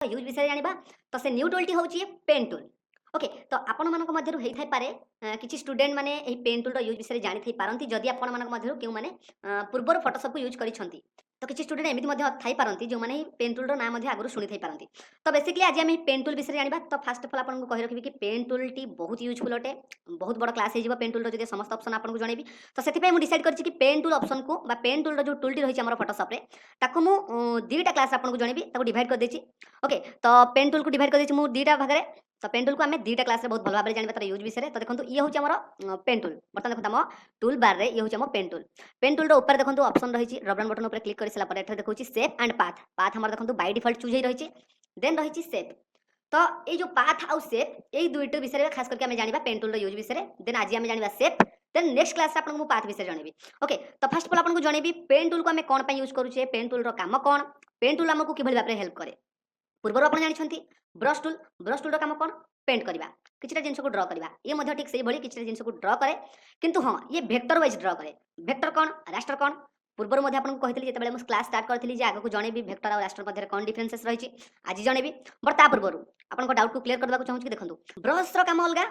Use विषय जानिबा तो से न्यू टूल टी होची पेन टूल। ओके तो आपण मानक मध्यरु हेइ थाइ पारे किछि स्टूडेंट माने एही पेन टूल रो यूज विषय जानि थाइ पारंती जदि आपण मानक मध्यरु केउ माने पूर्वर फोटोशॉप को यूज करिसंती। तो किछि स्टूडेंट एमिति मध्य थाइ पारंती जो माने पेन टूल रो नाम मध्य आगरु सुनि थाइ पारंती। तो बेसिकली आज हम पेन टूल विषय जानिबा। तो फर्स्ट ऑफ ऑल आपण को कहि रखिबि कि पेन टूल टी बहुत यूजफुल अटे। बहुत बड़ क्लास हे जिवो पेन टूल रो जदि समस्त ऑप्शन आपण को जणेबी। तो सेति पय मु डिसाइड करछि कि पेन टूल ऑप्शन को बा पेन टूल रो जो टूल टी रहिछि हमर फोटोशॉप रे ताको मु दीटा क्लास आपण को जणेबी ताको डिवाइड कर देछि। ओके तो पेन टूल को डिवाइड कर देछि मु दीटा भाग रे। तो पेन टूल को आमे दीटा क्लास रे बहुत भल भाबरे जानिबा तार यूज विषय रे। तो देखंतु ये होछि हमर पेन टूल। बर्तन देखंतु हम टूल बार रे ये होछि हमर पेन टूल। पेन टूल रो ऊपर देखंतु ऑप्शन रहिछि ड्रॉप डाउन बटन ऊपर क्लिक करि सला पर एठा देखौछि शेप एंड पाथ। पाथ हमर देखंतु बाय डिफॉल्ट चूज हे रहिछि। देन रहिछि शेप। तो ए जो पाथ आउ शेप ए दुइटो विषय रे खास करके आमे जानिबा पेन टूल रो यूज विषय रे। देन आज आमे जानिबा शेप। देन नेक्स्ट क्लास रे आपन को पाथ विषय जणेबी। ओके तो फर्स्ट ऑफ ऑल आपन को जणेबी पेन टूल को आमे कोन पय यूज करूछे, पेन टूल रो काम कोन, पेन टूल हमको किभଳି भाबरे हेल्प करे। पूर्वर आपण जानिछंती ब्रश टूल। ब्रश टूल रो काम कोन पेंट करबा, किछटा जिंस को ड्रा करबा। ये मध्ये ठीक सेही भली किछटा जिंस को ड्रा करे किंतु हां ये वेक्टर वाइज ड्रा करे। वेक्टर कोन रास्टर कोन पूर्वर मध्ये आपन को कहितली जेतेबेले मु क्लास स्टार्ट करथिली जे आगो को जणेबी वेक्टर और रास्टर मध्ये कोन डिफरेंसेस रहिछि आज जणेबी। बर ता पूर्वर आपन को डाउट को क्लियर करबा को चाहू कि देखंतु ब्रश रो काम अलगा,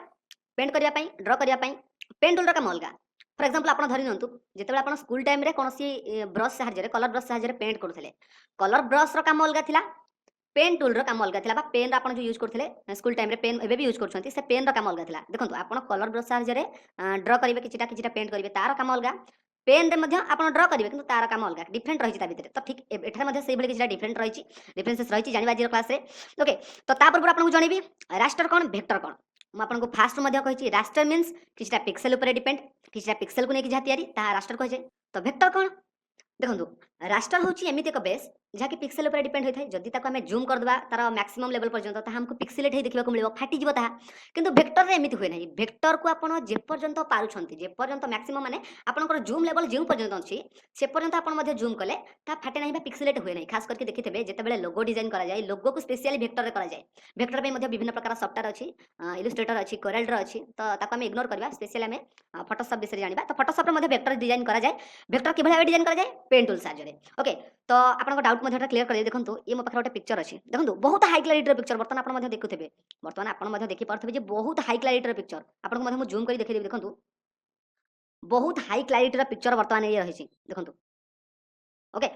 पेंट करिया पई ड्रा करिया पई पेन टूल रो काम अलगा। फॉर एग्जांपल आपन धरि नंतु जेतेबेले आपन स्कूल टाइम रे कोनोसी ब्रश सहाय्य रे कलर ब्रश सहाय्य रे पेंट करूथिले। कलर ब्रश रो काम अलगा थिला, पेन टूल रो काम अलगा थिला बा पेन आपण जो यूज करथिले स्कूल टाइम रे पेन एबे भी यूज करछंती से पेन रो काम अलगा थिला। देखंतु आपण कलर ब्रश सहाय्य रे ड्रा करिवे किछटा किछटा पेंट करिवे तार काम अलगा। पेन रे मध्ये आपण ड्रा करिवे किंतु तार काम अलगा डिफरेंट रहिछि ता भितरे। तो ठीक एठारे मध्ये सेही भली किछटा डिफरेंट रहिछि डिफरेंसेस रहिछि जानिबा आज क्लास रे। ओके तो ता पूर्व आपण को जणेबी रास्टर कोन वेक्टर कोन। म आपण को फास्ट मध्ये कहिछि रास्टर मींस किछटा पिक्सेल ऊपर डिपेंड, किछटा पिक्सेल को नेकी जा तयारी ता रास्टर कहै छै। तो वेक्टर कोन देखंतु रास्टर होची एमिति एक बेस जहा कि पिक्सेल ऊपर डिपेंड होय थाय। जदि ताको हमें जूम कर दबा तार मैक्सिमम लेवल पर्यंत ता हमको पिक्सेलेट हे देखिबा को मिलबो फाटी जिवो ता। किंतु वेक्टर रे एमिति होय नै। वेक्टर को आपण जे पर्यंत पारुछंती जे पर्यंत मैक्सिमम माने आपनकर जूम लेवल जेउ पर्यंत अछि से पर्यंत आपण मध्ये जूम कले ता फाटे नै बा पिक्सेलेट होय नै। खास करके देखिथबे जेतेबेले लोगो डिजाइन करा जाय लोगो को स्पेशली वेक्टर रे करा जाय। वेक्टर पे मध्ये विभिन्न प्रकार सॉफ्टवेयर अछि, इलस्ट्रेटर अछि, कोरेल ड्रॉ अछि। तो ताको हम इग्नोर करबा स्पेशली हमें फोटोशॉप विषय जानिबा। तो फोटोशॉप रे मध्ये वेक्टर डिजाइन करा जाय। वेक्टर किभଳି भाबे डिजाइन करा जाय पेन टूल साहाय्य रे। ओके तो आपन डाउट मध्ये क्लियर कर देखंतु ये मो पाखरे गोटे पिक्चर अछि। देखंतु बहुत हाई क्वालिटी रो पिक्चर बर्तन आपन मध्ये देखुथिबे। बर्तन आपन मध्ये देखि पारथिबे जे बहुत हाई क्वालिटी रो पिक्चर आपन को मध्ये मु जूम करी देखि देबी। देखंतु बहुत हाई क्वालिटी रो पिक्चर बर्तमान ये रहिछि देखंतु। ओके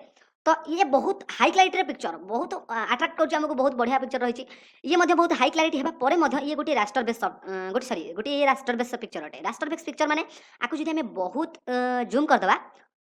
तो ये बहुत हाई क्वालिटी रो पिक्चर बहुत अट्रैक्ट करछि हमको बहुत बढ़िया पिक्चर रहिछि। ये मध्ये बहुत हाई क्वालिटी हेबा परे मध्ये ये गोटे रास्टर बेस गोटे सॉरी गोटे ये रास्टर बेस पिक्चर अटे। रास्टर बेस पिक्चर माने आकु जदि हमें बहुत जूम कर दबा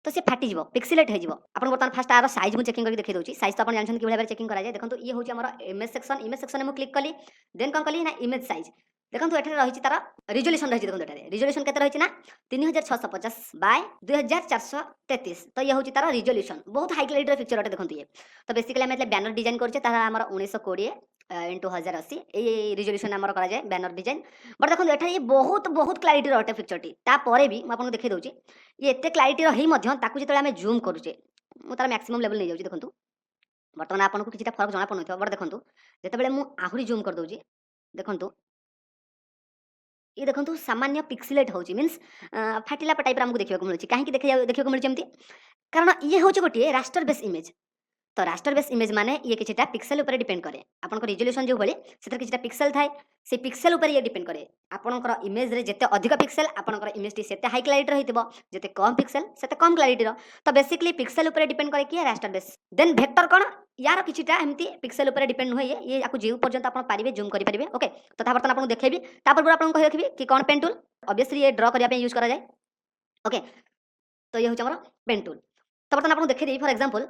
तो से फाटी जिवो पिक्सेलेट हे जिवो। आपण बर्तमान फास्ट आरो साइज मु चेकिंग करके देखि दोछि। साइज तो आपण जानछन कि भाबे चेकिंग करा जाय। देखंतु ये होछि हमर इमेज सेक्शन। इमेज सेक्शन में मु क्लिक कली देन कोन कली ना इमेज साइज। देखंतु एठारे रहिछि तार रिजोल्यूशन रहिछि। देखंतु एठारे रिजोल्यूशन केते रहिछि ना 3650 बाय 2433। तो ये होछि तार रिजोल्यूशन बहुत हाई क्वालिटी रो पिक्चर अटे देखंतु ये। तो बेसिकली हम एतले बैनर डिजाइन करछे तार हमर 1920 इनटू 1080 ए रिजोल्यूशन हमर करा जाय बैनर डिजाइन। बट देखंतु एठारे ये बहुत बहुत क्वालिटी रो अटे पिक्चर टी। ता परे भी म आपन देखि दोछि ये एते क्वालिटी रो हेई मध्य ताकु जेतले हम जूम करूछे मु तार मैक्सिमम लेवल नै जाउछि। देखंतु वर्तमान आपन को किछटा फरक जणा पनुथो। बट देखंतु जेतेबेले मु आहुरी जूम कर दोछि देखंतु ये देखंतु सामान्य पिक्सेलेट होची मींस फाटिला टाइप हमको देखिबा को मिलुची। काहे कि देखिबा को मिलुची एमती कारण ये होची गोटे रास्टर बेस इमेज। तो रास्टर बेस इमेज माने ये किछटा पिक्सेल ऊपर डिपेंड करे। आपन को रिजोल्यूशन जो भली सेतर किछटा पिक्सेल थाए से पिक्सेल ऊपर ये डिपेंड करे। आपनकर इमेज रे जेते अधिक पिक्सेल आपनकर इमेज टी सेते हाई क्वालिटी रहितबो, जेते कम पिक्सेल सेते कम क्वालिटी रो। तो बेसिकली पिक्सेल ऊपर डिपेंड करे कि रास्टर बेस। देन वेक्टर कोन यार किछटा एमती पिक्सेल ऊपर डिपेंड होय ये आकु जेउ पर्यंत आपन पारिबे जूम करि परिबे। ओके तो ता बर्तन आपन देखेबी ता पर आपन कहि रखिबी कि कोन पेन टूल ऑब्वियसली ये ड्रा करिया पे यूज करा जाय। ओके तो ये होछ हमर पेन टूल। तो बर्तन आपन देखि देई फॉर एग्जांपल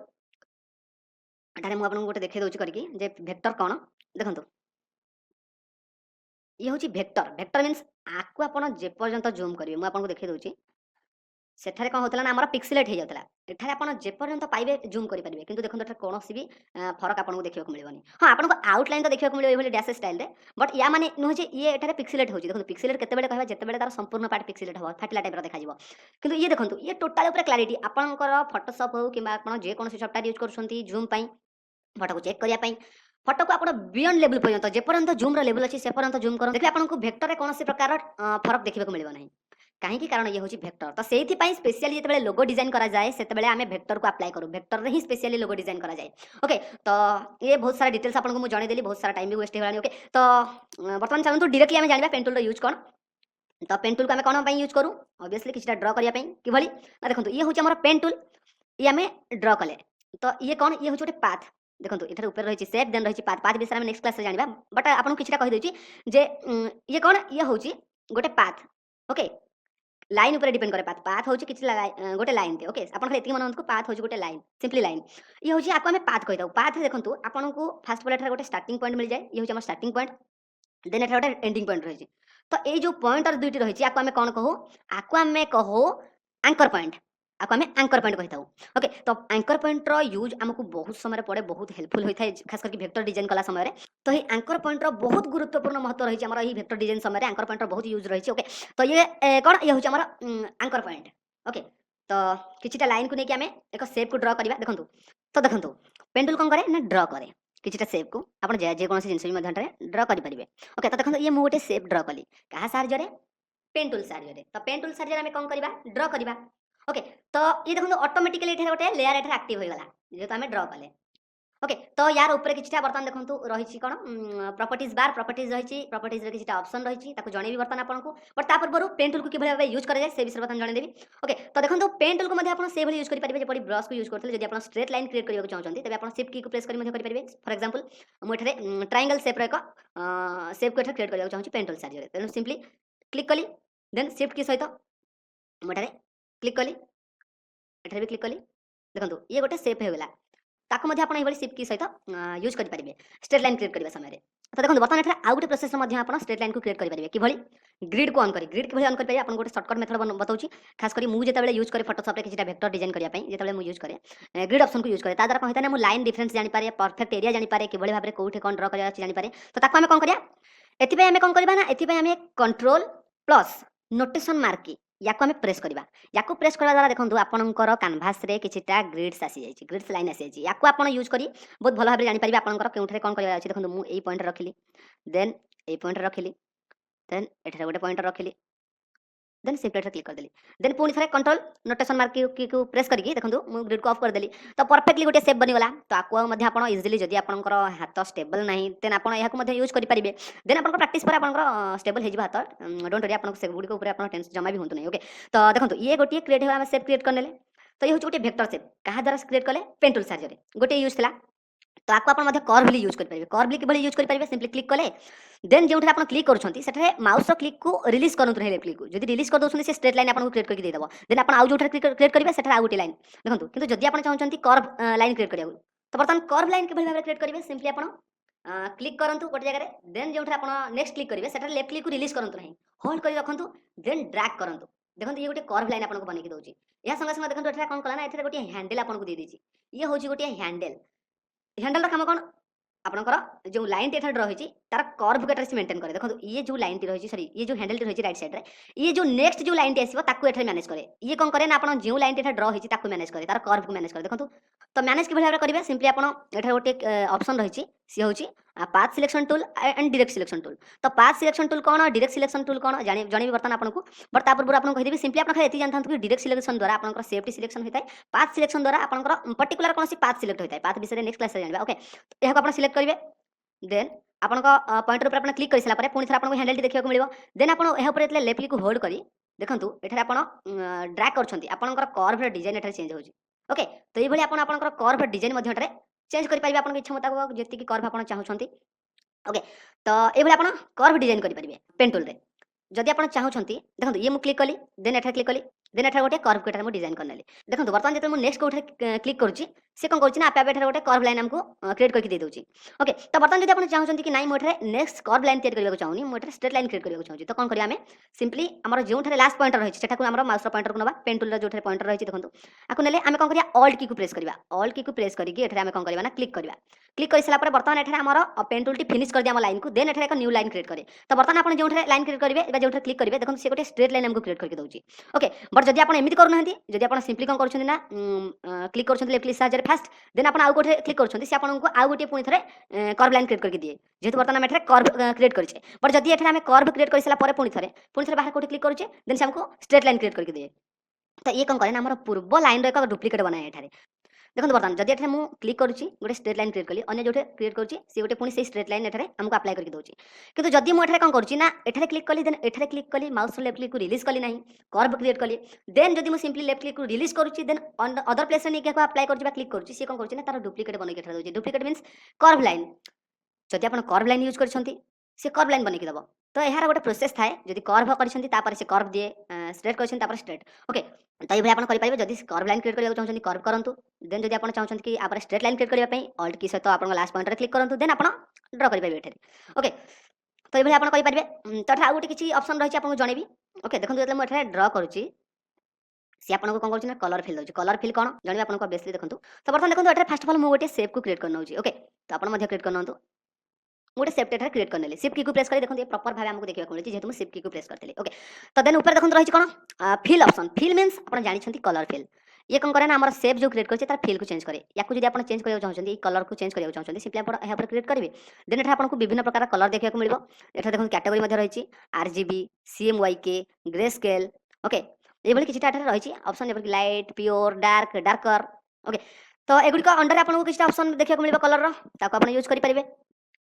एठारे मु आपन गोटे देखि दोछि करके जे वेक्टर कोन देखंतु ये होची वेक्टर। वेक्टर मींस आकु आपण जे पर्यंत जूम करिवे मु आपन को देखि दोछि सेठारे कोन होतला ना हमर पिक्सेलेट हे जातला। एठारे आपण जे पर्यंत पाइबे जूम करि परिबे किंतु देखंतु एठारे कोनोसी भी फरक आपन को देखिबा को मिलबनी। हां आपन को आउटलाइन तो देखिबा को मिलबो एभली डैश स्टाइल रे। बट या माने नुह जे ये एठारे पिक्सेलेट होची। देखंतु पिक्सेलेट केते बेले कहबा जेते बेले तार संपूर्ण पार्ट पिक्सेलेट हो फाटिला टाइप रो देखा जिवो। किंतु ये देखंतु ये टोटल ऊपर क्लैरिटी आपनकर फोटोशॉप हो किबा आपण जे कोनोसी सॉफ्टवेयर यूज करछंती जूम पई फोटो को चेक करिया पई फोटो को आपण बियॉन्ड लेवल पर्यंत जे पर्यंत जूम रो लेवल अछि से पर्यंत जूम करो देखले आपन को वेक्टर रे कोनोसी प्रकार फरक देखिबा को मिलबो नै। कहीं कारण ये हूँ भेक्टर तो से स्पेशली जो लोगो डिजाइन करा जाए से आम भेक्टर को अप्लाई करूँ भेक्टर रे ही स्पेशली लोगो डिजाइन करा जाए ओके तो ये बहुत सारा डिटेल्स आपको मुझे जनईदेली बहुत सारा टाइम भी वेस्ट होगा ओके तो बर्तमान चलते डायरेक्टली आम जाना पेन टूल यूज कौन तो पेन टूल को आम कौन यूज करूँ ऑब्वियसली किसी ड्र करने कि ना देखो ये हूँ पेन टूल ये आम ड्र कले तो ये कौन ये हूँ गोटे पाथ देखो इधर ऊपर रही सेप देन रही पाथ पाथ विषय में नेक्स्ट क्लास जाना बट आपको किसी कहीदे जे ये कौन ये हूँ गोटे पाथ ओके लाइन ऊपर डिपेंड करे पाथ पाथ होची किछि गोटे लाइन ते ओके आपन खाली एति मन को पाथ होची गोटे लाइन सिंपली लाइन ये होची आपको हमें पाथ कहि दउ पाथ देखंतु आपन को फर्स्ट पॉइंट रे गोटे स्टार्टिंग पॉइंट मिल जाए ये होची हमर स्टार्टिंग पॉइंट देन एटा गोटे एंडिंग पॉइंट रही तो ये जो पॉइंट और दुईटी रही आपको हमें कौन कहू आपको हमें कहो एंकर पॉइंट आपको हमें एंकर पॉइंट कही ओके तो एंकर पॉइंट रो यूज हमको बहुत समय पड़े बहुत हेल्पफुल होता है खास करके वेक्टर डिजाइन कला समय तो ये एंकर पॉइंट रो बहुत गुरुत्वपूर्ण महत्व रही है हमारा वेक्टर डिजाइन समय एंकर पॉइंट रो बहुत यूज रही ओके तो ये कौन ये हूँ हमारा एंकर पॉइंट ओके तो किछिटा लाइन को लेकिन आम एक सेप को ड्र करवा देखो तो देखो पेन टूल कौन करे ना ड्र करे किछिटा सेप को आप जेकोसी जिन ड्र करेंगे ओके तो देखो ये मुझे गोटे सेप ड्र कली क्या साहाଯ୍य पेन टूल साहाଯ୍य तो पेन टूल साहाଯ୍य आम कौन करवा ड्र करवा ओके तो ये देखो ऑटोमेटिकली गोटे लेयर एठार एक्टिव हो गला जेहेतु आम ड्र कले ओके तो यार ऊपर किछिटा बर्तमान देखो रही कौन प्रॉपर्टीज बार प्रॉपर्टीज रही प्रॉपर्टीज रे किछिटा ऑप्शन रही जनईबी बर्तमान आपको बट ता पूर्व पेन टूल को किभली भाबे यूज करा जाए से विषय बर्तमान जनईदेवी ओके तो देखो पेन टूल को मध्ये आपण से भली यूज करि परिबे जेपरि ब्रश को यूज करथले जदि आपण स्ट्रेट लाइन क्रिएट करियो चाहउछन्ती तबे आपण शिफ्ट की को प्रेस करि मध्ये करि परिबे फॉर एग्जांपल मु एठारे ट्रायंगल शेप रे एक शेप को एठारे क्रिएट करियो चाहउछि पेन टूल साहाय्य तेनु सिंपली क्लिक कली देन शिफ्ट की सहित मु एठारे क्लिक कली एठारे भी क्लिक कली देखो ये गोटे शेप हो गला ताको मध्ये आपण एबली शिफ्ट की सहित यूज करि परिबे स्ट्रेट लाइन क्रिएट करबा समय रे तो देखो बर्तमान एठारे आ गोटे प्रोसेस मध्ये आपण स्ट्रेट लाइन को क्रिएट करि परिबे कि भली ग्रिड को ऑन करी ग्रिड किभली ऑन करि परिबे आपण गोटे शॉर्टकट मेथड बताउची खास करी मु जेतेबेले यूज करे फोटोशॉप रे किछटा वेक्टर डिजाइन करिया पई जेतेबेले मु यूज करे ग्रिड ऑप्शन को यूज करे ता द्वारा कहता ना मु लाइन डिफरेंस जानि पारे परफेक्ट एरिया जानि पारे किभली भाबरे कोठे कोन ड्रा करिया अछि जानि पारे तो ताको हमें कोन करिया एथि पई हमें कोन करबा ना एथि पई हमें कंट्रोल प्लस नोटेशन मार्क की याको हमें प्रेस करबा याको प्रेस करबा द्वारा देखंतु आपनकर कैनवास रे किछटा ग्रिड्स आसी जाइछि ग्रिड्स लाइन आसी जाइछि याको आपन यूज करी बहुत भलो भाबरे जानि परिबे आपनकर केउठरे कोन करबा अछि देखंतु मु एई पॉइंट रखिली देन एई पॉइंट रखिली देन एठरे गोटे पॉइंट रखिली देन सिंपल क्लिक कर देली देन पुणी थे कंट्रोल नोटेशन मार्क की को प्रेस करके देखो मु ग्रिड को ऑफ कर देली तो परफेक्टली गोटे शेप बनीगला तो आपको आप इजिली जदि आपंकर हाथ स्टेबल ना देन आप यूज करेंगे देन आप प्राक्ट पर आप स्टेबल हो हाथ डोंट वरी आप गुड़ी टेंशन जमा भी हूँ नहीं ओके तो देखो ये गोटे क्रिएट हो शेप क्रिएट करने तो ये हूँ गोटे वेक्टर शेप क्या द्वारा क्रिएट कले पेन टूल साहाय्य गोटे यूज था तो आपको आप कर्वली यूज करेंगे कर्वली किभली यूज करेंगे सिंपली क्लिक कले देन जो आप क्लिक कर माउस क्लिक को रिलीज करूँ लेफ्ट क्लिक को जब रिलीज कर दौरान से स्ट्रेट लाइन आपको क्रिएट करके देदेव देन आप आउ जो क्रिएट करेंगे से आउ गोटे लाइन देखो कि जब आप चाहते कर्व लाइन क्रिएट करा तो बर्तमान कर्व लाइन किभली भाव क्रिएट करेंगे सिंपली आप क्लिक करूँ गोटे जगह देन जो आप नेक्स्ट क्लिक करेंगे से लेफ्ट क्लिक को रिलीज करूँ नहीं होल्ड कर रखु देन ड्रैग करूँ देखो ये गोटे कर्व लाइन आपको बनैकी दूसरी या संगे संगे देखो ये कौन कला ना गोटे हैंडल आपको दे देछि ये हूँ गोटे हैंडल हैंडल काम कौन आपंकर जो लाइन टी रही तार कर्व के मेंटेन करे देखो ये जो लाइन टी रही सॉरी ये जो हैंडल टी रही राइट साइड रे ये जो नेक्स्ट जो लाइन टी आसीबो ताकू एठे मैनेज करे ये कौन करे ना आपन जो लाइन टी ड्रा होई ताकू मैनेज करे तार कर्व को मैनेज करे देखो तो मैनेज किभली भाबरे करिवे सिंपली आपन एठे गोटे ऑप्शन रही सी होची path selection tool and direct selection tool तो पाथ सिलेक्शन टूल कौन डायरेक्ट सिलेक्शन टूल कौन जानी बर्तमान आपको बट ता पूर्व आपन कहि देबी सिंपली आपन खाली एति जानथांतु कि डायरेक्ट सिलेक्शन द्वारा आपन सेफ्टी सिलेक्शन होता है पाथ सिलेक्शन द्वारा आपन पर्टिकुलर कौन सी पाथ सिलेक्ट होता है पाथ विषय नेक्स्ट क्लास रे जानबा ओके तो यहां को आपन सिलेक्ट करिवे देन आपन पॉइंटर ऊपर आपन क्लिक कर सारा पर पुणी थरा आपन हैंडल देखियो मिलिबो देन आपन एहा ऊपर एतले लेफ्ट क्लिक को होल्ड करी देखंतु एठारे आपन ड्रैग करछंती आपनकर कर्व रे डिजाइन एठारे चेंज होची ओके तो ये भली आपन आपनकर कर्व डिजाइन मध्ये एठारे चेंज करि परिबे आपन इच्छा मुताबिक जेति कि कर्व आपन चाहुछंती ओके तो ये भली आपन कर्व डिजाइन करि परिबे पेन टूल रे जदि आपन चाहुछंती देखंतु ये मु क्लिक कली देन एठारे क्लिक कली देन एठारे गोटे कर्व कोटा मु डिजाइन करनेली देखंतु बर्तमान जेते मु नेक्स्ट कोठे क्लिक करूची से कोन करछि ना आपे एठारे गोटे कर्व लाइन हमको क्रिएट करके दे दोची ओके तो बर्तमान जदि आपन चाहुछंती कि नाइ मु एठारे नेक्स्ट कर्व लाइन क्रिएट करबा चाहुनी मु एठारे स्ट्रेट लाइन क्रिएट करबा चाहुची तो कोन करिया हमें सिंपली हमर जोठारे लास्ट पॉइंटर रहिछि सेटा को हमर माउस पॉइंटर को नबा पेन टूल रे जोठारे पॉइंटर रहिछि देखंतु आकु नेले हमें कोन करिया ऑल्ट की को प्रेस करबा ऑल्ट की को प्रेस करके एठारे हमें कोन करबा ना क्लिक करबा क्लिक कर सारा पर बर्तमान एठारे हमर पेन टूल टी फिनिश कर दिया हम लाइन को देन एठारे एक न्यू लाइन क्रिएट करे तो बर्तमान आपन जोठारे लाइन क्रिएट करबे एबा जोठारे क्लिक करबे देखंतु से गोटे स्ट्रेट लाइन हमको क्रिएट करके दउची ओके बट जदि आपन एमिति करू नहंती जदि आपन सिंपली कोन करछन ना क्लिक करछन लेफ्ट क्लिक साहाय्य फास्ट देन आपण आउ गोटे क्लिक करूछंती से आपन को आउ गोटे पुनी थरे कर्व लाइन क्रिएट करके दिए जेहेतु बर्तमान एठरे कर्व क्रिएट करिछे बट जदि एठरे हम कर्व क्रिएट करिसला परे पुनी थरे बाहर कोठी क्लिक करूछे देन से हमको स्ट्रेट लाइन क्रिएट करके दिए तो ये कौन करे ना हमर पूर्व लाइन रो एक डुप्लिकेट बनाए एठारे देखो बर्तमान जदि एठरे मु क्लिक करूची गोटे स्ट्रेट लाइन क्रिएट कली अन्य जोटे क्रिएट करूची से गोटे पुनी से स्ट्रेट लाइन एठारे हमको अप्लाई करके दोची किंतु जदि मु एठारे कोन करूची ना एठारे क्लिक कली देन एठारे क्लिक कली माउस लेफ्ट क्लिक को रिलीज कली नहीं कर्व क्रिएट कली देन जदि मु सिंपली लेफ्ट क्लिक को रिलीज करूची देन अदर प्लेस रे नहीं के अप्लाई करूची बा क्लिक करूची से कोन करूची ना तार डुप्लिकेट बनै के एठारे दोची डुप्लिकेट मींस कर्व लाइन जदि आपण कर्व लाइन यूज करछंती से कर्व लाइन बनै के दबो तो यार गोटे प्रोसेस थाए जदि कर्व करछंती तापर से कर्व दिए स्ट्रेट करछंती तापर स्ट्रेट ओके तो ये आपण करि परिबे जदि कर्व लाइन क्रिएट करिया चाहछंती कर्व करंतु देन जदि आपण चाहछंती कि आपर स्ट्रेट लाइन क्रिएट करिया पई ऑल्ट की सहित आपण लास्ट पॉइंट रे क्लिक करंतु देन आपण ड्रा करि परिबे एठे ओके तो ये आपण करि परिबे तो एठा आउ गोटे किछि ऑप्शन रहिछि आपन जणेबी ओके देखंतु जदि मु एठा ड्रा करूची सी आपन को कोन करूची ना कलर फिल दोची कलर फिल कोन जणेबी आपन को बेसली देखंतु तो बर्तमान देखंतु एठा फर्स्ट ऑफ ऑल मु गोटे शेप को क्रिएट करनौची ओके तो आपण मध्ये क्रिएट करनंतु गोटे सेप एठार क्रिएट करनेली शिफ्ट की को प्रेस करी देखो प्रॉपर भाबे हमको देखिबा मिलछि जेतु शिफ्ट की को प्रेस करतेली ओके तो देन ऊपर देखो रहिछि कोन फिल ऑप्शन फिल मींस आपण जानि छथि कलर फिल ये कोन करे ना हमर शेप जो क्रिएट करछि तार फिल को चेंज करे याकु जदि आपण चेंज करियो चाहछथि ई कलर को चेंज करियो चाहछथि सिंपली आपण एहा पर क्रिएट करिवे देन एठा आपण को विभिन्न प्रकार कलर देखिबा को मिलबो एठा देखो कैटेगरी मध्ये रहिछि RGB CMYK grey scale okay ए भली किछटा एठा रहिछि ऑप्शन जेपर light pure dark darker okay तो एगुडी को अंडर आपण को किछटा ऑप्शन देखिबा को मिलबो कलर रो ताको आपण यूज करि परिबे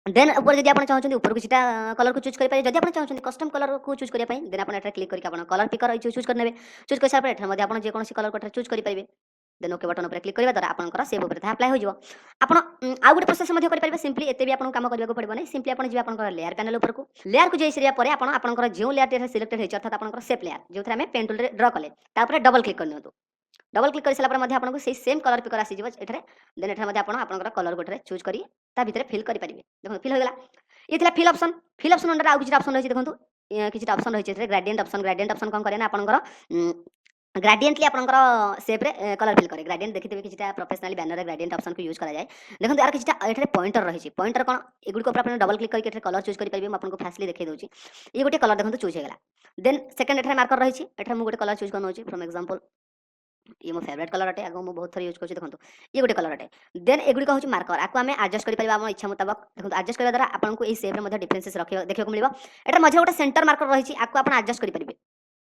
देन ऊपर जदि आपण चाहछन्ती ऊपर किछटा कलर को चूज करि पारे जदि आपण चाहछन्ती कस्टम कलर को चूज करिया पई देन आपण एटा क्लिक करके आपण कलर पिकर चूज कर नेबे चूज कर सारा पर एठा मध्ये आपण जे कोनसी कलर को चूज करि परिबे देन ओके बटन ऊपर क्लिक करबा द्वारा आपनकर सेव ऊपर अप्लाई हो जिवो आपण आ गुटे प्रोसेस मध्ये करि परिबे सिंपली एते भी आपण काम करबा को पड़बो नै सिंपली आपण जे आपनकर लेयर पैनल ऊपर को जे सिरिया परे आपण आपनकर जे लेयर टे सिलेक्टेड हेछ अर्थात आपनकर शेप लेयर जोथरा में पेन टूल रे ड्रा कले ता ऊपर डबल क्लिक करनियंतु डबल क्लिक कर साला पर मध्ये आपनको सेही सेम कलर पिकर आसी जिवो एठरे देन एठरे मध्ये आपण आपनकर कलर गोटरे चूज करी ता भितरे फिल करि परिबे देखो फिल हो गेला ये थिला फिल ऑप्शन अंडर आउ किछि ऑप्शन रहिछि देखंतु किछि ऑप्शन रहिछि एठरे ग्रेडिएंट ऑप्शन कोन करे ना आपनकर ग्रेडिएंटली आपनकर शेप रे कलर फिल करे ग्रेडिएंट देखितबे किछिटा प्रोफेशनली बैनर रे ग्रेडिएंट ऑप्शन को यूज करा जाय देखंतु यार किछिटा एठरे पॉइंटर रहिछि पॉइंटर कोन एगुडी को अपन डबल क्लिक करके एठरे कलर चूज करि परिबे म आपनको फास्टली देखै दोछि ये गोटे कलर देखंतु चूज हे गेला देन सेकंड एठरे मार्कर रहिछि एठरे मु गोटे कलर चूज करनोछि फ्रॉम एग्जांपल ये मो फेवरेट कलर अटे आगो मो बहुत थर यूज करछि देखंतु ये गोटे कलर अटे देन एगुडी कहउछि मार्कर आको हमें एडजस्ट करि परिबा हम इच्छा मुताबिक देखंतु एडजस्ट करबा द्वारा आपन को ए शेप रे मध्ये डिफरेंसेस रखियो देखियो को मिलबो एटा मध्ये गोटे सेंटर मार्कर रहिछि आको आपन एडजस्ट करि परिबे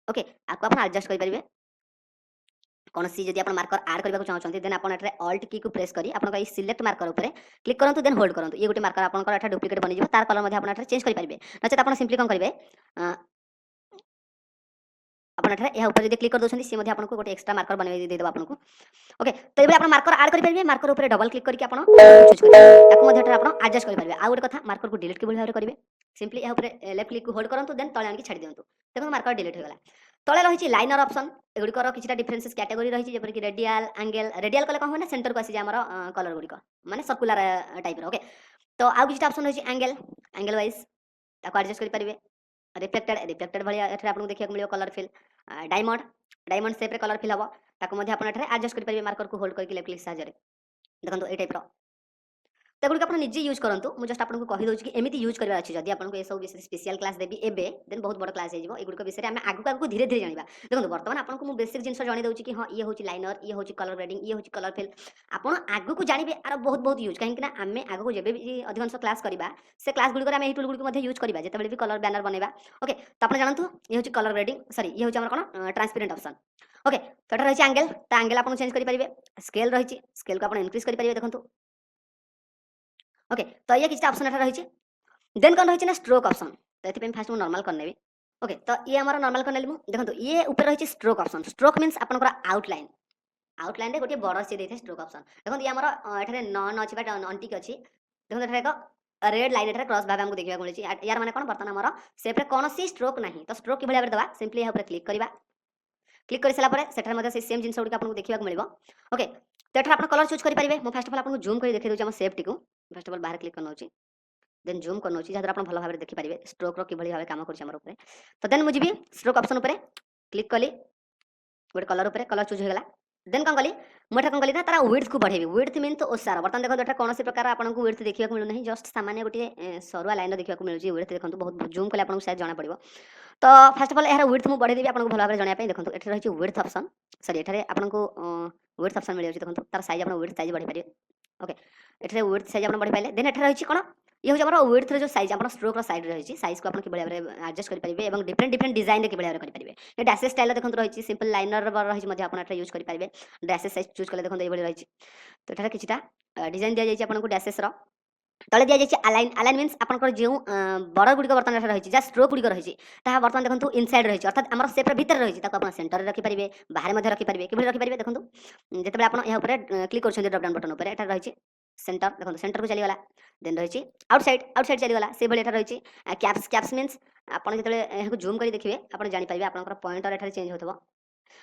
ओके आको आपन एडजस्ट करि परिबे कोनसी जदि आपन मार्कर ऐड करबा को चाहछन्ती देन आपन एटरे ऑल्ट की को प्रेस करी आपन का ई सिलेक्ट मार्कर ऊपर क्लिक करंतु देन होल्ड करंतु ये गोटे मार्कर आपन को एटा डुप्लीकेट बनि जिवो तार कलर मध्ये आपन एटरे चेंज करि परिबे नचेत आपन सिंपली कोन करिवे अपन एठरे या ऊपर जदि क्लिक कर दोछन्ती से मध्ये आपन को गोटे एक्स्ट्रा मार्कर बनवे दे देबा आपन को ओके तो एबे आपन मार्कर ऐड करि परिबे मार्कर ऊपर डबल क्लिक करके आपन चूज करिवे ताको मध्ये एठरे आपन एडजस्ट करि परिबे आ गोटे कथा मार्कर को डिलीट केबल भाबरे करिवे सिंपली या ऊपर लेफ्ट क्लिक को होल्ड करंतु देन तळे आनकी छाडी दियंतु देखो मार्कर डिलीट हो गेला तळे रहिछि लाइनर ऑप्शन एगुडी कर किछटा डिफरेंसेस कैटेगरी रहिछि जेपर कि रेडियल कले कोन होना सेंटर को आसी जे हमर कलर गुडी को माने सर्कुलर टाइप रो ओके तो आ किछटा ऑप्शन रहिछि एंगल वाइज ताको एडजस्ट करि परिबे रिफ्लेक्टेड भलिया एठरे आपन देखिया मिलियो कलर फिल डायमंड शेप रे कलर फिल हबो ताको मध्ये आपन एठरे एडजस्ट करि परिबे मार्कर को होल्ड करके लेफ्ट क्लिक साजरे देखंतु ए टाइप रो तो गुडी आपन निजे यूज करंतु मु जस्ट आपन को कहि दोछि कि एमिति यूज करबा अछि जदि आपन को ए सब विषय स्पेशल क्लास देबी एबे देन बहुत बड़ क्लास हे जिवो एगुडी को विषय रे हम आगु धीरे धीरे जानिबा देखंतु वर्तमान आपन को मु बेसिक जिंस जानि दोछि कि हां ये होछि लाइनर ये होछि कलर ग्रेडिंग ये होछि कलर फिल आपन आगु को जानिबे आर बहुत यूज काहे कि ना हमें आगु को जेबे भी अधिकांश क्लास करबा से क्लास गुडी हम ए टूल गुडी को मध्ये यूज करबा जेते बेले भी कलर बैनर बनेबा ओके तो आपन जानंतु ये होछि कलर ग्रेडिंग सॉरी ये होछि हमर कोन ट्रांसपेरेंट ऑप्शन ओके तो एटा रहिछि एंगल तो एंगल आपन चेंज करि परिबे स्केल रहिछि स्केल को आपन इंक्रीज करि परिबे देखंतु ओके तो ये किछटा ऑप्शन एटा रहिछि देन कोन रहिछि ना स्ट्रोक ऑप्शन तो एथि पे फास्ट मु नॉर्मल करनेबी ओके तो ये हमर नॉर्मल करनेली मु देखंतु ये ऊपर रहिछि स्ट्रोक ऑप्शन स्ट्रोक मींस आपनकर आउटलाइन रे गोटे बॉर्डर से देथे स्ट्रोक ऑप्शन देखंतु ये हमर एठारे नॉन अछि बट अनटिक अछि देखंतु एठारे एक रेड लाइन एठारे क्रॉस भाबे हमको देखिबा मिलछि यार माने कोन बर्तन हमर शेप रे कोनोसी स्ट्रोक नाही तो स्ट्रोक किभଳି भाबे दबा सिंपली यहाँ ऊपर क्लिक करबा क्लिक कर साला परे सेठार मध्ये से सेम जिंस गुडी आपन को देखिबा मिलबो ओके तो एठार आपन कलर चूज करि परिबे मु फर्स्ट ऑफ ऑल आपन को जूम करि देखै दोछि हम शेप टिकु फर्स्ट ऑफ ऑल बाहर क्लिक करनोछि देन जूम करनोछि जहां आपन भलो भाबे देखि परिबे स्ट्रोक रो किभଳି भाबे काम करछि हमर ऊपर तो देन मु जिबी स्ट्रोक ऑप्शन ऊपर क्लिक कली गोटे कलर ऊपर कलर चूज हो गेला देन कोन कली मोठा कोन कली ना तारा विड्थ को बढ़ेबी विड्थ मीन तो ओसार बर्तन देखो एठा कोनोसी प्रकार आपन को विड्थ देखिबा को मिलु नहीं जस्ट सामान्य गोटे सरुआ लाइन देखिबा को मिलुछि विड्थ देखंतु बहुत जूम कले आपन को शायद जाना पड़िबो तो फास्ट अफ अल यार विड्थ मुझे बढ़ेदेवी आपको भल भाव जानापी देखो ये रही विड्थ ऑप्शन सॉरी ये आपको विड्थ ऑप्शन मिल जाए देखो तार साइज आप विड्थ साइज बढ़ी पारे ओके ये विड्थ साइज आप बढ़ी पारे देन ये रही कौन ये हूँ आम विड्थ जो साइज आप स्ट्रोक साइड रही साइज को आप कि भाव में एडजस्ट करेंगे और डिफरेंट डिफरेंट डिजाइन कि भाव में करेंगे ये डैसेस स्टाइल देखो रही सिंपल लाइनर रही आप यूज करेंगे डैसेस साइज चूज कले देखो ये रही तो ये किसी डिजाइन दी जाए आपको डैसेस तले दी जाए अलाइन अलाइन मीन्स आपंकर जो बड़ गुड़िक बर्तमान रही जहाँ स्ट्रोक गुड़िक रही है बर्तमान देखो इनसाइड रही अर्थात आम सेप्र भितर रही है सेंटर में रखिपारे बाहर रखिपारे कि रखिपारे देखो जिते आप क्लिक कर ड्रपडाउन बटन पर यहाँ रही सेंटर देखो सेंटर को चलीगला देन रही आउटसाइड आउटसाइड चलीगला से भाई रही कैप्स कैप्स मीन्स आप जो जूम कर देखिए आप जानीपारे आप पॉइंटर ये चेंज होता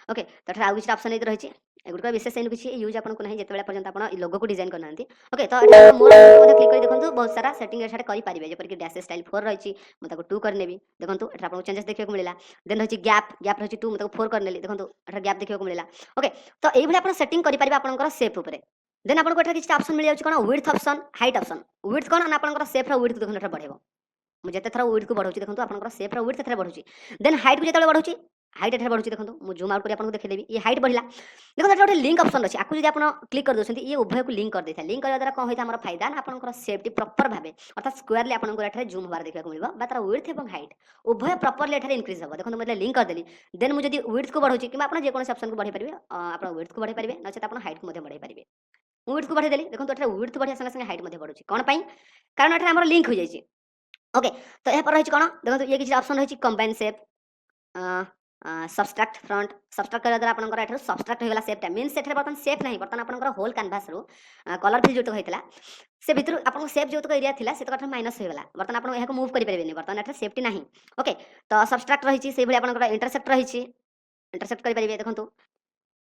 ओके तो ये आउ किसी ऑप्शन ये रही एगुड़ विशेष इन किसी यूज आपको ना जिते पर्यटन आप लोगो को डिजाइन करना ओके तो मोर क्लिक कर देखो बहुत सारा सेटिंग ये करेंगे जपरिक डैश स्टाइल 4 रही मुझे 2 करने देखो ये आपको चेंजेस देखा मिला देन रही गैप गैप रही 2 मुझे 4 करने देखो ये गैप देखा मिला ओके तो ये आप सेटिंग करेंगे आप सेप उपर देन आपको किसी ऑप्शन मिल जाए कौन width option height option width कौन ना आप सेफ्र विड्थ देखो बढ़ेगा मुझे जिते थर विड्थ को बढ़ाऊँ देखो आप सेफ्र विड्थ ए बढ़ुची देन हाइट को जो बढ़ुची हाइट एठार बढ़ुची देखो मुझे जूम आउट कर आपको देखिदेवी ये हाइट बढ़ला देखो ये गोटे लिंक ऑप्शन अच्छी आपको जब आप क्लिक कर दौरान ये उभय को लिंक कर देता है लिंक करने द्वारा कौन होता है हमारा फायदा ना आपंकर सेफ्टी प्रॉपर भाव अर्थात स्क्वायरली आपको ये जूम हमारे देखा मिले तार विड्थ और हाइट उभय प्रॉपरली ये इंक्रीज हम देखो मुझे लिंक करदेली देन मुझे विड्थ को बढ़ाऊँ कि आप जेको ऑप्शन को बढ़ाई पारे आप विड्थ को बढ़ाई पारे नचेत आप हाइट को बढ़ाई पारे विड्थ को बढ़ाई देखो ये विड्थ बढ़िया संगे संगे हाइट बढ़ुची कौन कारण ये आम लिंक हो जाए ओके तो यहाँ पर रही कौन देखो ये किसी ऑप्शन रही कंबाइन सेप सबस्ट्राक्ट फ्रंट सबस्ट्राक्ट करने द्वारा आपंकर ये सबस्ट्राक्ट होगा सेप्टा मीन्स ये बर्तमान सेफ नहीं बर्तमान आपंकर होल कैनभास रू कलर फिल जो होता से भितर आपको सेफ जो एरिया था से माइनस होगा बर्तमान आप यहाँ मूव करेंगे बर्तमान ये सेफ्टी ना ओके तो सबस्ट्राक्ट रही से भाई आप इंटरसेक्ट रही इंटरसेक्ट करेंगे देखो तो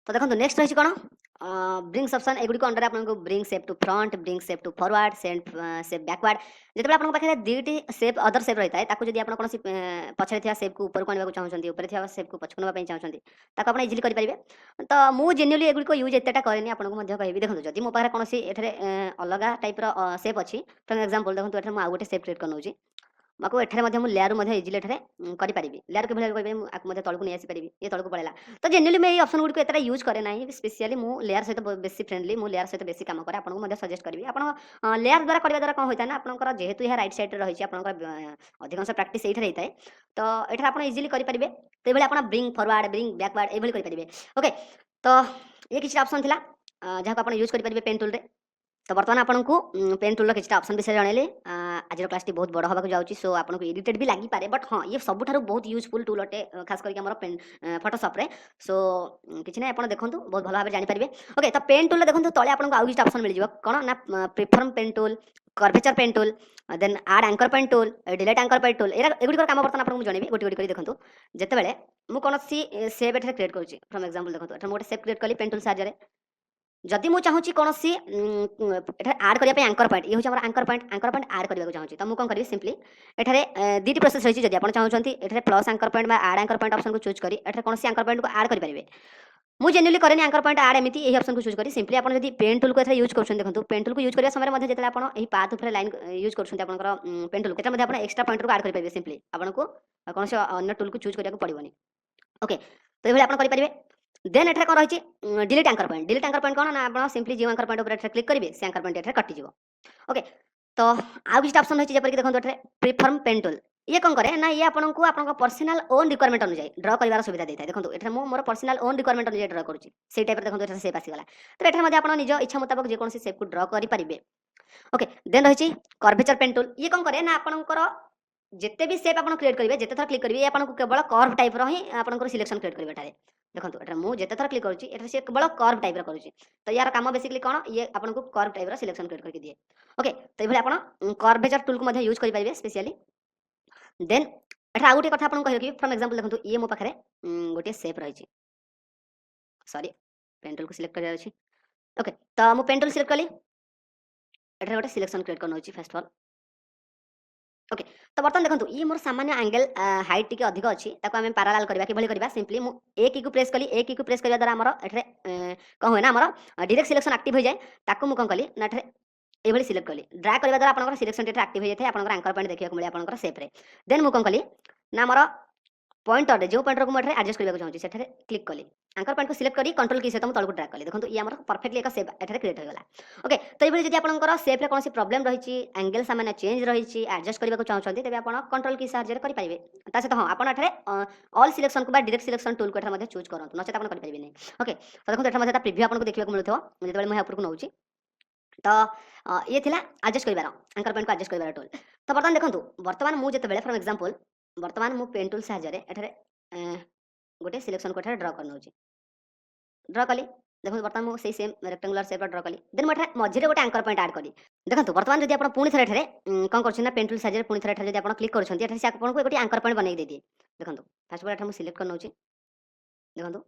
देखो नेक्स्ट रही कौन ब्रिंग्स ऑप्शन एगुड़ी अंडर आपको ब्रिंग सेप टू फ्रंट ब्रिंग सेप टू फॉरवर्ड सेंट सेप बैकवर्ड जिते आपको पाखे दुईटी सेप अदर सेप रही है जब आप कौन पछे थी सेप को ऊपर को आने चाहते ऊपर थी सेप को पछक नापी चाहते आप इजिली करेंगे तो मुझे जेन्युअली एगुड़ी यूज एतटा कैनि आपको कहबी देखो जब मो पाखे कौन ये अलग टाइप सेप अच्छी फॉर एग्जांपल देखो ये आउ गोटे सेप क्रिएट कर नौची आपको एठारे लेयर इजिली करें लेयर के भाई तौक नहीं आसीपारी ये तौक पड़ेगा तो जेन्युअली मैं ये ऑप्शन गुड़ को यूज करे ना स्पेशली मु लेयर सहित बेसी फ्रेंडली मु लेयर सहित बेसी काम करे आपको सजेस्ट करी आप लेयर द्वारा करने द्वारा कौन होता है ना आपंकर जेहेतु यह राइट साइड रही है अधिकांश प्राक्ट ये होता है तो ये आप इजिली करेंगे तो ये आप ब्रिंग फॉरवर्ड ब्रिंग बैकवर्ड ये करेंगे ओके तो ये किसी ऑप्शन था जहाँ को आप यूज करेंगे पेन टूल तो बर्तमान आपको पेन टूल किसी ऑप्शन विषय जनइले आज क्लास टी बहुत बड़ होगा जाऊँगी सो आपको इरिटेट भी लगी पारे बट हाँ ये सबुठ बहुत यूजफुल टूल अटे खास करके आम पेन फोटोशॉप रे सो किसी ना आप देखो बहुत भल भाव जानीपारे ओके तो पेन टूल देखो तले आपको आउ किसी ऑप्शन मिल जाए कौन ना प्रिफर्म pen tool curvature pen tool then add anchor pen tool delete anchor pen tool एगुड़ काम बर्तमान आपको जनइबी गोटे गोटे देखो जितेबाला मुझे सेप एट क्रिएट करुँची फ्रॉम एग्जांपल देखो गोटे सेप क्रिएट कली पेन टूल साहाय्य जदि मुझे चाहूँगी कौन आड करने एंकर पॉइंट ये हूँ एंकर पॉइंट आड करने चाहूँगी तो मुझे कौन करी सिंपली एठारे दुईटी प्रोसेस रही जब आप चाहते ये प्लस एंकर पॉइंट आड एंकर पॉइंट ऑप्शन को चूज करी एठारे कौन एंकर पॉइंट को आड करेंगे मुझे जेन्युअली करें एंकर पॉइंट आड एमती यही ऑप्शन को चूज करी सिंपली आप पेन टूल को यूज कर देखो पेन टूल को यूज करने समय जो आप पाथ उपर लाइन यूज कर पेन टूल को एक्स्ट्रा पॉइंट को आड करेंगे सिंपली आपको कौन अन्य टूल को चूज करा पड़ोनी ओके तो ये आप करेंगे देन एठारे कौन रही डिलीट एंकर पॉइंट कौन ना आप सिंपली जो एंकर पॉइंट ऊपर क्लिक करेंगे से एंकर पॉइंट कटिज ओके तो आउ किसी ऑप्शन रही जपरिक देखो ये प्रिफर्म पेन टूल ये कौन करे ना ये आपको आप पर्सनल ओन रिक्वायरमेंट अनुसार ड्र कर सुविधा देता है देखो ये मोर पर्सनल ओन रिक्वायरमेंट अनुसार ड्र करुँची से टाइप देखो ये सेप आसीगला तो ये आप निज इच्छा मुताबिक जेको सेप को ड्र करेंगे ओके देन रही कर्वेचर पेन टूल ये कौन करे ना आपंकर जिते भी सेप आप क्रिएट करेंगे जिते थर क्लिक करेंगे आपको केवल कर्व टाइप ही आपको सिलेक्शन क्रिएट करेंगे देखो ये मुझे जिते थर क्लिक करुँची से केवल कर्व टाइप करुँची तो यार काम बेसिकली कौन ये आपको कर्व टाइप सिलेक्शन क्रिएट करके दिए ओके तो ये आप कर्वेचर टूल को यूज करेंगे स्पेशली देन एटा आउ गोटे कथा आपको कह फ्रॉम एग्जांपल देखो ये मो पाखे गोटे सेप रही सॉरी पेन टूल को सिलेक्ट कर ओके तो मुझे पेन टूल सिलेक्ट कली एटा गोटे सिलेक्शन क्रिएट कर नौची फर्स्ट ऑफ ऑल ओके तो बर्तमान देखो ये मोर सामान्य एंगल हाइट टी अधिक अच्छी आम पारालाल करवा कि करवा सिंपली मुझे एक को प्रेस कली एक को प्रेस करने द्वारा आमर एठे कौन हुए ना आमर डायरेक्ट सिलेक्शन एक्टिव हो जाए ताकू मुझे कौन कली ना ये सिलेक्ट कली ड्रैग करने द्वारा आप सिलेक्शन एक्टिव हो जाए आप एंकर पॉइंट देखा मिले आप सेप्रे देन मुझे कौन कली ना आमर पॉइंटर जो पॉइंटर को मुझे एडजस्ट करने चाहूँ से क्लिक कली एंकर पॉइंट को सिलेक्ट करी कंट्रोल की सहित मुझे तलक ड्रैग कली देखो ये परफेक्टली एक सेप एठारे क्रिएट होगा ओके तो ये जब आपंकर सेप्रे कौन प्रोब्लेम रही एंगल सामान्य चेंज रही एडजस्ट करने चाहते तेज आप कंट्रोल की साहाଯ୍य करेंगे सहित हाँ आपरे ऑल सिलेक्शन को डायरेक्ट सिलेक्शन टूल को एठारे चूज करूँ नचेत आप करेंगे ओके तो देखो एटा प्रिव्यू आपको देखा मिलूँ जो मैं उपरको नौ तो ये थिला एडजस्ट कर एंकर पॉइंट को एडजस्ट कर टूल तो बर्तमान देखो बर्तमान मुझे फॉर एग्जांपल बर्तमान मु पेन टूल साहाଯ୍य एठारे गोटे सिलेक्शन को ड्र कर नौ ड्र कली देखो बर्तमान मुझे सेम रेक्टेंगुलर शेप ड्र कली देन मुझे मझे गोटे एंकर पॉइंट ऐड कली देखो बर्तमान जब आप पुणी थे कौन कर पेन टूल साहाଯ୍य पुणी थे जब आप क्लिक कर आपको गोटे एंकर पॉइंट बन देदिए देखो फास्ट बड़ा मुझे सिलेक्ट कर नौ देखो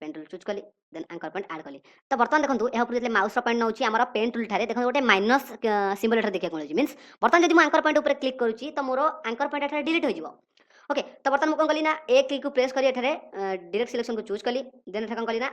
पेन टूल चूज कली देन एंकर पॉइंट ऐड कली तो बर्तमान देखो यहाँ माउस पॉइंट नौ आम पेन टूल ठारे देखो गोटे माइनस सिंबल एठारे देखा मिलूँ मीन्स बर्तमान जब एंकर पॉइंट ऊपर क्लिक करुच्ची तो मोर एंकर पॉइंट एठारे डिलीट हो ओके तो बर्तमान मुझे कौन कली ना ए क्लिक को प्रेस करी एठारे डायरेक्ट सिलेक्शन को चूज कली देन एठारे कौन कली ना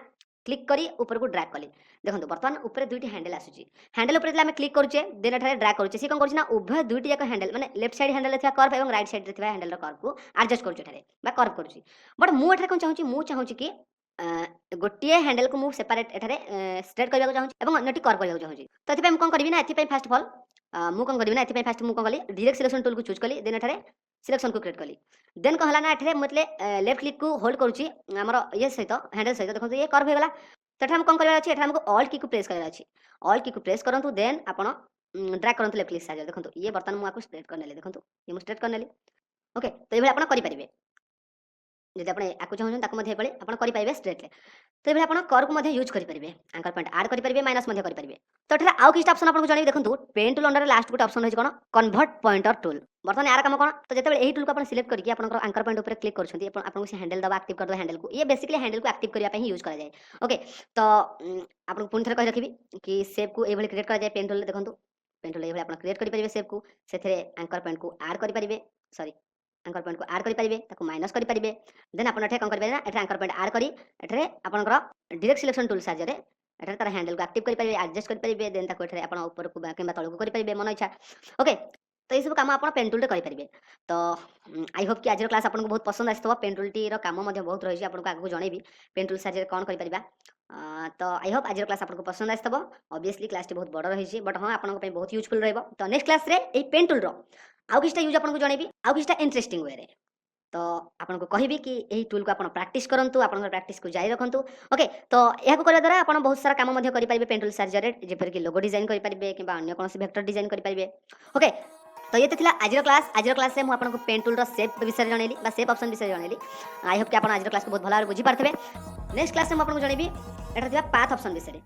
क्लिक करी ऊपर को ड्रैग कली देखो बर्तमान ऊपर दुईटी हैंडल आसूची हैंडल ऊपर आम क्लिक करुचे देन एठारे ड्रैग करुचे सी कौन करना उभय दुईटी जाक हैंडल माने लेफ्ट साइड हैंडल कर्व और राइट साइड हैंडल कर्व को एडजस्ट करुचे कर्व करुची बट मुझे कौन चाहूँगी कि गोटे हैंडल को मुझे सेपरेट एठारे स्ट्रेट करने चाहूँ और अन्यटी कर्व करने चाहूँ तो ये कौन करी ना ये फास्ट ऑफ ऑल मुझे कौन करी ना ये फास्ट मुझे कौन कली डायरेक्ट सिलेक्शन टूल को चूज कली देन एठारे सिलेक्शन को क्रिएट कली देन कौन है ना एठारे मतलब लेफ्ट क्लिक को होल्ड करुच्ची आमर ये सहित हैंडल सहित देखो ये कर्व होगा तो एठारे कौन करार अच्छे एठारे हमको ऑल की को प्रेस करार अच्छे ऑल की को प्रेस करूँ देन आप ड्रैग करूँ लेफ्ट क्लिक साहाଯ୍य देखो ये बर्तमान मुझे स्ट्रेट कर नेली देखो ये मुझे स्ट्रेट कर नेली ओके तो ये आप करेंगे जब आपको चाहूँ आप करेंगे स्ट्रेट तो ये आप कर्व को यूज करेंगे एंकर पॉइंट ऐड करेंगे माइनस करेंगे तो ये आउ कि ऑप्शन आपको जानवी देखो पेन टूल अंडर लास्ट गोटे ऑप्शन रही कौन कन्वर्ट पॉइंटर टूल बर्तमान यार काम कौन तो जब यही टूल को सिलेक्ट करके एंकर पॉइंट ऊपर क्लिक कर हैंडल दबा एक्टिव कर हैंडल को ये बेसिकली हैंडल को एक्टिव करने यूज कराए ओके तो आपको पुणी थे कही रखी कि सेप को ये क्रिएट कराए पेन टूल देखो पेन टूल ये क्रिएट करेंगे सेप को से एंकर पॉइंट को ऐड करेंगे सॉरी एंकर पॉइंट को ऐड करेंगे माइनस करेंगे देन आप कौन करेंगे ना एंकर पॉइंट ऐड करी एठारे आपनकर डायरेक्ट सिलेक्शन टूल साहाଯ୍य एठारे तार हैंडल को एक्टिव करेंगे एडजस्ट करेंगे देन ताको एठारे आपण ऊपर को किंबा तळको करेंगे मन इच्छा ओके तो ये सब काम आप पेन टूल करेंगे तो आई होप कि आज क्लास आपको बहुत पसंद आसो पेन टूल टी काम बहुत रही है आपको आगे जनइबी पेन टूल साहाଯ୍य कौन करें तो आई होप आज क्लास आपको पसंद आसो ऑब्वियसली क्लास बहुत बड़ रही बट हाँ आपको बहुत यूजफुल रही तो नेक्स्ट क्लास रे पेन टूल आउ किछटा यूज आपको जनइबी आउ किछटा इंटरेस्टिंग वे तो आपको कहबी कि यही टूल को आप प्रैक्टिस करूँ आप प्रैक्टिस को जारी रखुँ ओके तो यह करने द्वारा आप बहुत सारा काम करेंगे पेन टूल साहाଯ୍य जपरिक लोगो डिजाइन करेंगे कि अन्य कौन वेक्टर डिजाइन करेंगे ओके तो ये तो आज क्लास में मुझे पेन टूल शेप विषय जनइली शेप ऑप्शन विषय जनइली आई होप कि आप आज क्लास को बहुत भल बुझी पारे नेक्स्ट क्लास में मुझे जनइबी एटा पाथ ऑप्शन विषय